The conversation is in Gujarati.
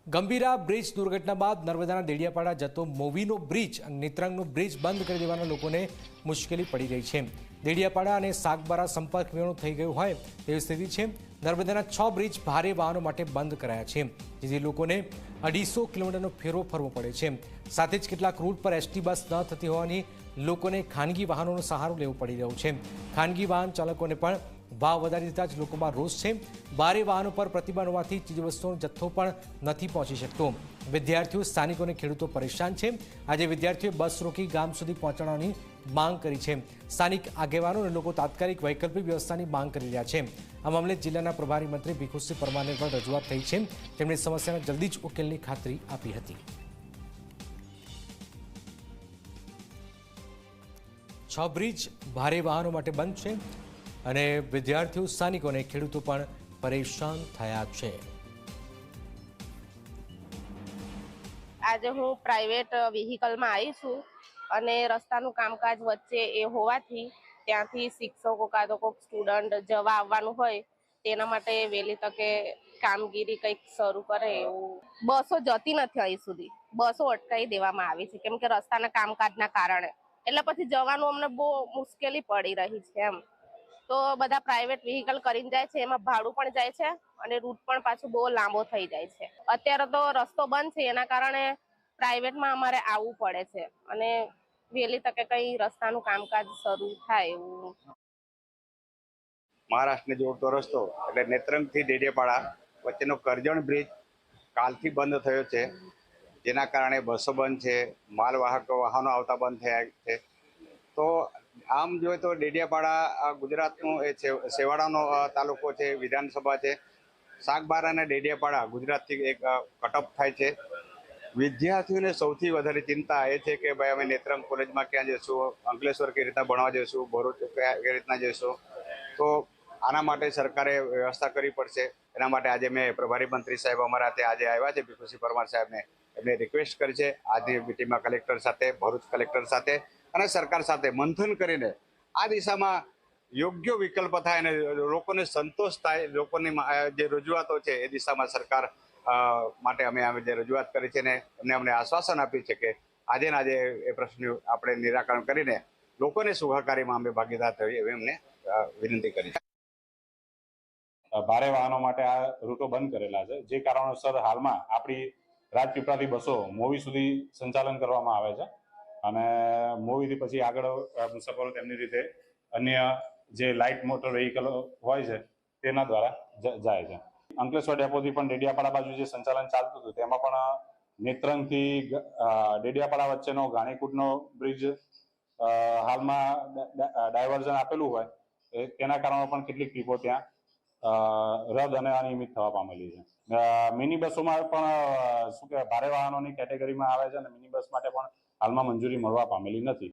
ગંભીરા બ્રિજ દુર્ઘટના બાદ નર્મદાના દેડિયાપાડા જતો મોવીનો બ્રિજ અને નેત્રંગનો બ્રિજ બંધ કરી દેવાના લોકોને મુશ્કેલી પડી રહી છે। દેડિયાપાડા અને સાગબારા સંપર્ક વિહોણું થઈ ગયું હોય તેવી સ્થિતિ છે। નર્મદાના 6 બ્રિજ ભારે વાહનો માટે બંધ કરાયા છે, જેથી લોકોને 250 કિલોમીટરનો ફેરો ફરવો પડે છે। સાથે જ કેટલાક રૂટ પર એસટી બસ ન થતી હોવાની લોકોને ખાનગી વાહનોનો સહારો લેવો પડી રહ્યો છે। ખાનગી વાહન ચાલકોને પણ ભાવ વધારી દીધા જ લોકોમાં રોષ છે। ભારે વાહનો પર પ્રતિબંધ હોવાથી ચીજવસ્તુઓનો જથ્થો પણ નથી પહોંચી શકતો। વિદ્યાર્થીઓ, સ્થાનિકો અને ખેડૂતો પરેશાન છે। આજે વિદ્યાર્થીઓએ બસ રોકી ગામ સુધી પહોંચાડવાની માંગ કરી છે। સ્થાનિક આગેવાનો અને લોકો તાત્કાલિક વૈકલ્પિક વ્યવસ્થાની માંગ કરી રહ્યા છે। આ મામલે જિલ્લાના પ્રભારી મંત્રી ભીખુસિંહ પરમારને પણ રજૂઆત થઈ છે। તેમણે સમસ્યાના જલ્દી જ ઉકેલની ખાતરી આપી હતી। 6 બ્રિજ ભારે વાહનો માટે બંધ છે અને વિદ્યાર્થીઓ, સ્થાનિકો અને ખેડૂતો પણ પરેશાન થયા છે। આજે હું પ્રાઇવેટ વ્હીકલમાં આવી છું અને રસ્તાનું કામકાજ વચ્ચે એ હોવાથી ત્યાંથી શિક્ષકો કાં તો કોઈક સ્ટુડન્ટ જવા આવવાનું હોય તેના માટે વહેલી તકે કામગીરી કંઈક શરૂ કરે એવું। બસો જતી નથી અહીં સુધી, બસો અટકાવી દેવામાં આવી છે કેમ કે રસ્તાના કામકાજના કારણે, એટલે પછી જવાનું અમને બહુ મુશ્કેલી પડી રહી છે એમ। તો બધા પ્રાઇવેટ વ્હીકલ કરીને જાય છે, એમાં ભાડું પણ જાય છે અને રૂટ પણ પાછું બહુ લાંબો થઈ જાય છે। અત્યારે તો રસ્તો બંધ છે, એના કારણે પ્રાઇવેટમાં અમારે આવવું પડે છે અને વહેલી તકે કંઈ રસ્તાનું કામકાજ શરૂ થાય એવું। મહારાષ્ટ્રને જોડતો રસ્તો એટલે નેત્રંગથી દેડિયાપાડા વચ્ચેનો કરજણ બ્રિજ કાલથી બંધ થયો છે, જેના કારણે બસો બંધ છે, માલવાહક વાહનો આવતા બંધ થયા છે। તો આમ જોઈએ તો દેડિયાપાડા ગુજરાતનું એ છેવાડાનો તાલુકો છે, વિધાનસભા છે। સાગબારા અને દેડિયાપાડા ગુજરાતથી એક કટઅપ થાય છે। વિદ્યાર્થીઓને સૌથી વધારે ચિંતા એ છે કે ભાઈ અમે નેત્રંગ કોલેજમાં ક્યાં જઈશું, અંકલેશ્વર કઈ રીતના ભણવા જઈશું, ભરૂચ કઈ રીતના જઈશું। તો આના માટે સરકારે વ્યવસ્થા કરવી પડશે। એના માટે આજે મેં પ્રભારી મંત્રી સાહેબ અમારા ત્યાં આજે આવ્યા છે, ભીખુસિંહ પરમાર સાહેબને એમને રિક્વેસ્ટ કરી છે આજની મીટિંગમાં કલેક્ટર સાથે, ભરૂચ કલેક્ટર સાથે અને સરકાર સાથે મંથન કરીને આ દિશામાં યોગ્ય વિકલ્પ થાય અને લોકોને સંતોષ થાય। લોકોની જે રજૂઆતો છે એ દિશામાં સરકાર માટે અમે જે રજૂઆત કરી છે ને એમને અમને આશ્વાસન આપ્યું છે કે આજે ને આજે એ પ્રશ્નનું આપણે નિરાકરણ કરીને લોકોને સુખાકારીમાં અમે ભાગીદાર થઈએ એવી એમને વિનંતી કરી છે। ભારે વાહનો માટે આ રૂટો બંધ કરેલા છે, જે કારણોસર હાલમાં આપણી રાજપીપળાથી બસો મોવી સુધી સંચાલન કરવામાં આવે છે અને મોવીથી પછી આગળ મુસાફરો તેમની રીતે અન્ય જે લાઇટ મોટર વ્હીકલો હોય છે તેના દ્વારા જાય છે। અંકલેશ્વર ડેપોથી પણ ડેડિયાપાડા બાજુ જે સંચાલન ચાલતું હતું તેમાં પણ નેત્રંગથી ડેડિયાપાડા વચ્ચેનો ગાણીકૂટનો બ્રિજ હાલમાં ડાયવર્ઝન આપેલું હોય તેના કારણે પણ કેટલીક ટ્રીપો ત્યાં રદ અને અનિયમિત થવા પામેલી છે। મિની બસોમાં પણ શું કહેવાય ભારે વાહનોની કેટેગરીમાં આવે છે અને મિની બસ માટે પણ હાલમાં મંજૂરી મળવા પામેલી નથી।